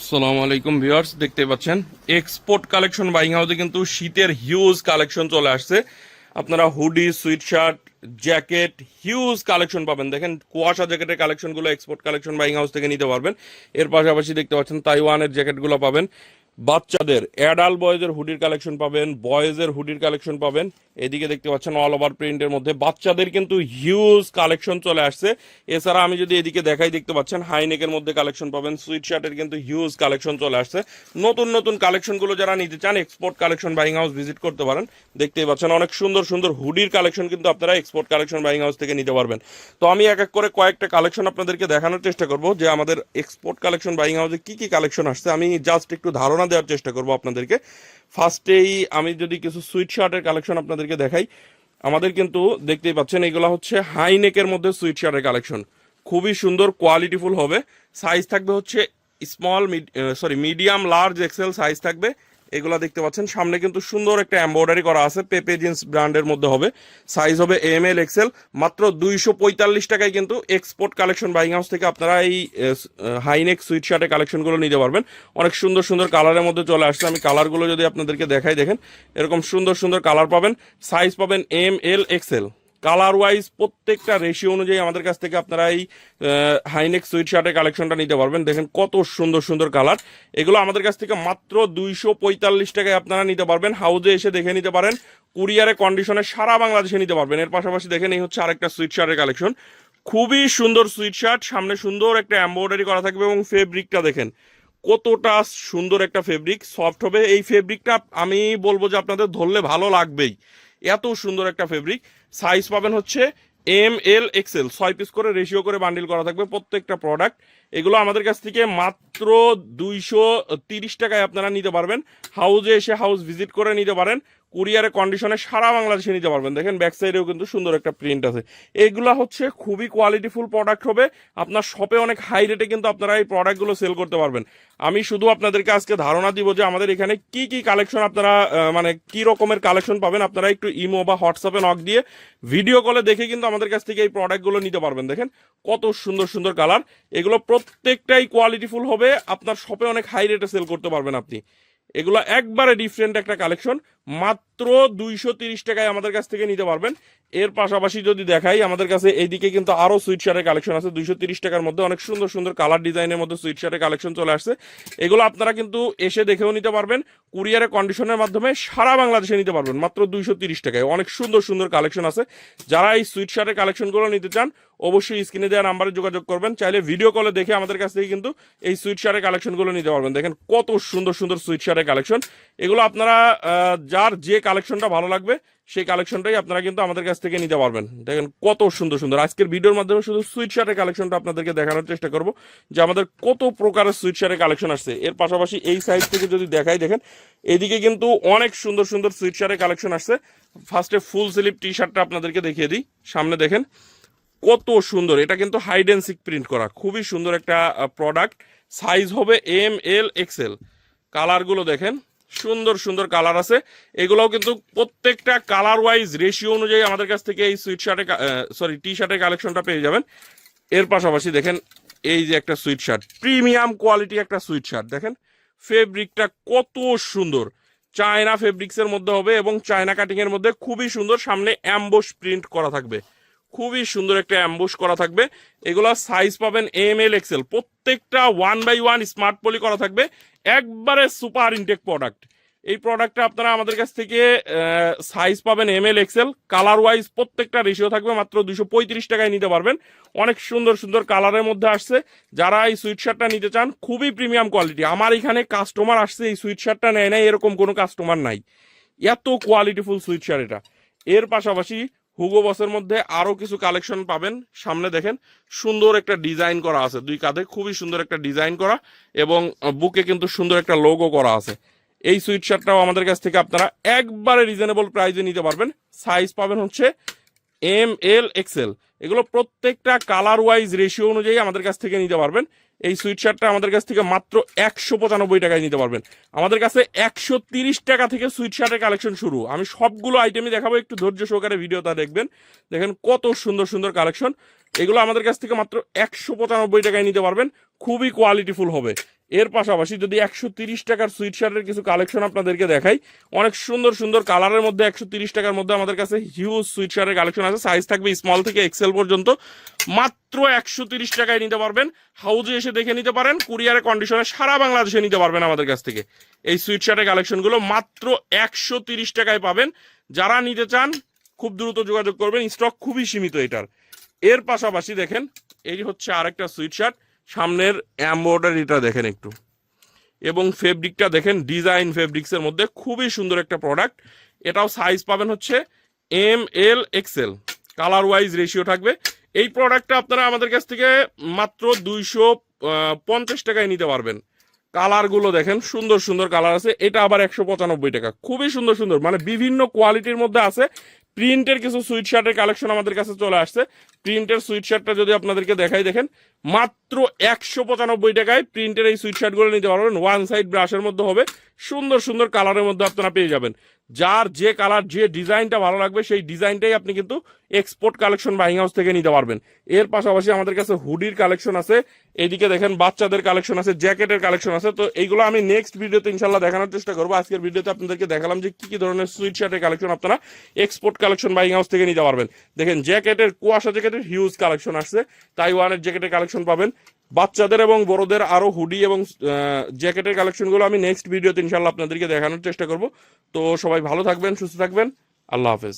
আসসালামু আলাইকুম ভিউয়ার্স, দেখতে পাচ্ছেন এক্সপোর্ট কালেকশন বাইং হাউসে কিন্তু শীতের হিউজ কালেকশন চলে আসছে। আপনারা hoodie, sweet shirt, jacket huge collection পাবেন। দেখেন কুয়াশা জ্যাকেটের কালেকশনগুলো এক্সপোর্ট কালেকশন বাইং হাউস থেকে নিতে পারবেন। এর পাশাপাশি দেখতে পাচ্ছেন তাইওয়ানের জ্যাকেটগুলো পাবেন। বাচ্চাদের অ্যাডাল্ট বয়েজের হুডির কালেকশন পাবেন, বয়েজের হুডির কালেকশন পাবেন। এদিকে দেখতে পাচ্ছেন অল ওভার প্রিন্টের মধ্যে বাচ্চাদের কিন্তু হিউজ কালেকশন চলে আসছে। এছাড়া আমি যদি এদিকে দেখাই, দেখতে পাচ্ছেন হাইনেকের মধ্যে কালেকশন পাবেন, সুইট শার্টের কিন্তু হিউজ কালেকশন চলে আসছে। নতুন নতুন কালেকশনগুলো যারা নিতে চান export collection buying house visit করতে পারেন। দেখতেই পাচ্ছেন অনেক সুন্দর সুন্দর হুডির কালেকশন কিন্তু আপনারা এক্সপোর্ট কালেকশন বাইং হাউস থেকে নিতে পারবেন। তো আমি এক এক করে কয়েকটা কালেকশন আপনাদেরকে দেখানোর চেষ্টা করব যে আমাদের এক্সপোর্ট কালেকশন বাইং হাউসে কি কি কালেকশন আসছে। আমি জাস্ট একটু ধারণা দেওয়ার চেষ্টা করব আপনাদেরকে। ফার্স্টেই আমি যদি কিছু সুইট শার্টের কালেকশন আপনাদেরকে দেখাই, আমাদের কিন্তু দেখতেই পাচ্ছেন এগুলো হচ্ছে হাই নেকের মধ্যে সুইট শার্টের কালেকশন। খুবই সুন্দর, কোয়ালিটিফুল হবে। সাইজ থাকবে হচ্ছে small, medium, large, XL size থাকবে। এগুলা দেখতে পাচ্ছেন সামনে কিন্তু সুন্দর একটা এমব্রয়ডারি করা আছে, পেপে জিন্স ব্র্যান্ডের মধ্যে হবে। সাইজ হবে এম এল এক্সেল। মাত্র 245 টাকায় কিন্তু এক্সপোর্ট কালেকশন বাইং হাউস থেকে আপনারা এই হাইনেক সুইট শার্টের কালেকশনগুলো নিতে পারবেন। অনেক সুন্দর সুন্দর কালারের মধ্যে চলে আসছে। আমি কালারগুলো যদি আপনাদেরকে দেখাই, দেখেন এরকম সুন্দর সুন্দর কালার পাবেন। সাইজ পাবেন M L XL. Colour wise প্রত্যেকটা রেশিও অনুযায়ী আমাদের কাছ থেকে আপনারা এই হাইনেক সুইট শার্টের কালেকশনটা নিতে পারবেন। দেখেন কত সুন্দর সুন্দর কালার। এগুলো আমাদের কাছ থেকে মাত্র 245 টাকায় আপনারা নিতে পারবেন। হাউজে এসে দেখে নিতে পারেন, কুরিয়ারে কন্ডিশনে সারা বাংলাদেশে নিতে পারবেন। এর পাশাপাশি দেখেন এই হচ্ছে আরেকটা সুইট শার্টের কালেকশন। খুবই সুন্দর সুইট শার্ট, সামনে সুন্দর একটা এমব্রয়ডারি করা থাকবে এবং ফেব্রিকটা দেখেন কতটা সুন্দর একটা ফেব্রিক, সফট হবে। এই ফেব্রিকটা আমি বলবো যে আপনাদের ধরলে ভালো লাগবেই, এত সুন্দর একটা ফেব্রিক। সাইজ পাবেন হচ্ছে এম এল এক্সেল, 6 পিস করে রেশিও করে বান্ডিল করা থাকবে প্রত্যেকটা প্রোডাক্ট। এগুলো আমাদের কাছ থেকে মাত্র 230 টাকায় আপনারা নিতে পারবেন। হাউজে এসে হাউস ভিজিট করে নিতে পারেন, কুরিয়ারে কন্ডিশনে সারা বাংলাদেশে নিতে পারবেন। দেখেন ব্যাক সাইডেও কিন্তু সুন্দর একটা প্রিন্ট আছে। এগুলা হচ্ছে খুবই কোয়ালিটিফুল প্রোডাক্ট হবে। আপনার শপে অনেক হাই রেটে কিন্তু আপনারা এই প্রোডাক্টগুলো সেল করতে পারবেন। আমি শুধু আপনাদেরকে আজকে ধারণা দিব যে আমাদের এখানে কি কি কালেকশন আপনারা মানে কি রকমের কালেকশন পাবেন। আপনারা একটু ইমো বা হোয়াটসঅ্যাপে নক দিয়ে ভিডিও কলে দেখে কিন্তু আমাদের কাছ থেকে এই প্রোডাক্টগুলো নিতে পারবেন। দেখেন কত সুন্দর সুন্দর কালার। এগুলো প্রত্যেকটাই কোয়ালিটিফুল হবে, আপনার শপে অনেক হাই রেটে সেল করতে পারবেন আপনি। এগুলো একবারে ডিফারেন্ট একটা কালেকশন, মাত্র 230 টাকায় আমাদের কাছ থেকে নিতে পারবেন। এর পাশাপাশি যদি দেখাই, আমাদের কাছে এইদিকে কিন্তু আরো সুইট শার্টের কালেকশন আছে। 230 টাকার মধ্যে অনেক সুন্দর সুন্দর কালার ডিজাইনের মধ্যে সুইট শার্টের কালেকশন চলে আসছে। এগুলো আপনারা কিন্তু এসে দেখেও নিতে পারবেন, কুরিয়ারে কন্ডিশনের মাধ্যমে সারা বাংলাদেশে নিতে পারবেন মাত্র 230 টাকায়। অনেক সুন্দর সুন্দর কালেকশন আছে। যারা এই সুইট শার্টের কালেকশনগুলো নিতে চান অবশ্যই স্ক্রিনে দেওয়া নাম্বারে যোগাযোগ করবেন। চাইলে ভিডিও কলে দেখে আমাদের কাছ থেকে কিন্তু এই সুইট শার্টের কালেকশনগুলো নিতে পারবেন। দেখেন কত সুন্দর সুন্দর সুইট শার্টের কালেকশন। এগুলো আপনারা যার যে কালেকশনটা ভালো লাগবে সেই কালেকশনটাই আপনারা কিন্তু আমাদের কাছ থেকে নিতে পারবেন। দেখেন কত সুন্দর সুন্দর। আজকের ভিডিওর মাধ্যমে শুধু সুইট শার্টের কালেকশনটা আপনাদেরকে দেখানোর চেষ্টা করব যে আমাদের কত প্রকারের সুইট শার্টের কালেকশন আসছে। এর পাশাপাশি এই সাইড থেকে যদি দেখাই, দেখেন এদিকে কিন্তু অনেক সুন্দর সুন্দর সুইট শার্টের কালেকশন আসছে। ফার্স্টে ফুল স্লিভ টি শার্টটা আপনাদেরকে দেখিয়ে দিই। সামনে দেখেন কত সুন্দর, এটা কিন্তু হাইড এন্ড সিক প্রিন্ট করা, খুবই সুন্দর একটা প্রোডাক্ট। সাইজ হবে এম এল এক্সেল। কালারগুলো দেখেন সুন্দর সুন্দর কালার আছে। এগুলোও কিন্তু প্রত্যেকটা কালার ওয়াইজ রেশিও অনুযায়ী আমাদের কাছ থেকে এই সুইট শার্টের টি শার্টের কালেকশনটা পেয়ে যাবেন। এর পাশাপাশি দেখেন এই যে একটা সুইট শার্ট, প্রিমিয়াম কোয়ালিটি একটা সুইট শার্ট। দেখেন ফেব্রিকটা কত সুন্দর, চায়না ফেব্রিক্সের মধ্যে হবে এবং চায়না কাটিং এর মধ্যে খুবই সুন্দর। সামনে অ্যাম্বোস প্রিন্ট করা থাকবে, খুবই সুন্দর একটা অ্যাম্বুশ করা থাকবে। এগুলো সাইজ পাবেন এম এল এক্সেল। প্রত্যেকটা 1/1 স্মার্ট পলি করা থাকবে, একবারে সুপার ইনটেক প্রোডাক্ট। এই প্রোডাক্টটা আপনারা আমাদের কাছ থেকে সাইজ পাবেন M L XL. Colour wise প্রত্যেকটা রেশিও থাকবে, মাত্র 235 টাকায় নিতে পারবেন। অনেক সুন্দর সুন্দর কালারের মধ্যে আসছে। যারা এই সুইট শার্টটা নিতে চান, খুবই প্রিমিয়াম কোয়ালিটি। আমার এখানে কাস্টমার আসছে এই সুইট শার্টটা নেয় নাই এরকম কোনো কাস্টমার নাই, এত কোয়ালিটিফুল সুইট শার্ট এটা। এর পাশাপাশি হুগো বসের মধ্যে আরো কিছু কালেকশন পাবেন। সামনে দেখেন সুন্দর একটা ডিজাইন করা আছে, দুই কাঁধে খুবই সুন্দর একটা ডিজাইন করা এবং বুকে কিন্তু সুন্দর একটা লোগো করা আছে। এই সুইট শার্টটাও আমাদের কাছ থেকে আপনারা একবারে রিজনেবল প্রাইসে নিতে পারবেন। সাইজ পাবেন হচ্ছে এম এল এক্সেল। এগুলো প্রত্যেকটা কালার ওয়াইজ রেশিও অনুযায়ী আমাদের কাছ থেকে নিতে পারবেন। এই সুইট শার্টটা আমাদের কাছ থেকে মাত্র 195 টাকায় নিতে পারবেন। আমাদের কাছে 130 টাকা থেকে সুইট শার্টের কালেকশন শুরু। আমি সবগুলো আইটেমই দেখাবো, একটু ধৈর্য সহকারে ভিডিওটা দেখবেন। দেখেন কত সুন্দর সুন্দর কালেকশন। এগুলো আমাদের কাছ থেকে মাত্র 195 টাকায় নিতে পারবেন, খুবই কোয়ালিটিফুল হবে। এর পাশাপাশি যদি 130 টাকার সুইট শার্টের কিছু কালেকশন আপনাদেরকে দেখাই, অনেক সুন্দর সুন্দর কালারের মধ্যে 130 টাকার মধ্যে আমাদের কাছে হিউজ সুইট শার্টের কালেকশন আছে। সাইজ থাকবে স্মল থেকে এক্সেল পর্যন্ত, মাত্র 130 টাকায় নিতে পারবেন। হাউজে এসে দেখে নিতে পারেন, কুরিয়ারের কন্ডিশনে সারা বাংলাদেশে নিতে পারবেন আমাদের কাছ থেকে। এই সুইট শার্টের কালেকশনগুলো মাত্র 130 টাকায় পাবেন। যারা নিতে চান খুব দ্রুত যোগাযোগ করবেন, স্টক খুবই সীমিত এটার। এর পাশাপাশি দেখেন, এই হচ্ছে আরেকটা সুইট শার্ট, সামনের এমব্রয়ডারিটা দেখেন একটু, এবং ফেব্রিকটা দেখেন, ডিজাইন ফেব্রিক্সের মধ্যে খুবই সুন্দর একটা প্রোডাক্ট। এটাও সাইজ পাবেন হচ্ছে ML XL, colour wise ratio থাকবে। এই প্রোডাক্টটা আপনারা আমাদের কাছ থেকে মাত্র 250 টাকায় নিতে পারবেন। কালারগুলো দেখেন, সুন্দর সুন্দর কালার আছে। এটা আবার 195 টাকা, খুবই সুন্দর সুন্দর, মানে বিভিন্ন কোয়ালিটির মধ্যে আছে। প্রিন্টের কিছু সুইট শার্টের কালেকশন আমাদের কাছে চলে আসছে। প্রিন্টের সুইট শার্টটা যদি আপনাদেরকে দেখাই, দেখেন মাত্র 195 টাকায় প্রিন্টের এই সুইট শার্টগুলো নিতে পারবেন। ওয়ান সাইড ব্রাশের মধ্যে হবে, সুন্দর সুন্দর কালারের মধ্যে আপনারা পেয়ে যাবেন। যার যে কালার, যে ডিজাইনটা ভালো লাগবে সেই ডিজাইনটাই আপনি কিন্তু এক্সপোর্ট কালেকশন বাইং হাউস থেকে নিতে পারবেন। এর পাশাপাশি আমাদের কাছে হুডির কালেকশন আছে, এইদিকে দেখেন বাচ্চাদের কালেকশন আছে, জ্যাকেটের কালেকশন আছে। তো এইগুলো আমি নেক্সট ভিডিওতে ইনশাল্লাহ দেখানোর চেষ্টা করবো। আজকের ভিডিওতে আপনাদেরকে দেখালাম যে কি কি ধরনের সুইট শার্টের কালেকশন আপনারা এক্সপোর্ট কালেকশন বাইং হাউস থেকে নিতে পারবেন। দেখেন জ্যাকেটের, কুয়াশা জ্যাকেটের হিউজ কালেকশন আসছে, তাইওয়ানের জ্যাকেটের কালেকশন পাবেন। বাচ্চাদের এবং বড়দের আরো হুডি এবং জ্যাকেটের কালেকশনগুলো আমি নেক্সট ভিডিওতে ইনশাল্লাহ আপনাদেরকে দেখানোর চেষ্টা করব। তো সবাই ভালো থাকবেন, সুস্থ থাকবেন, আল্লাহ হাফেজ।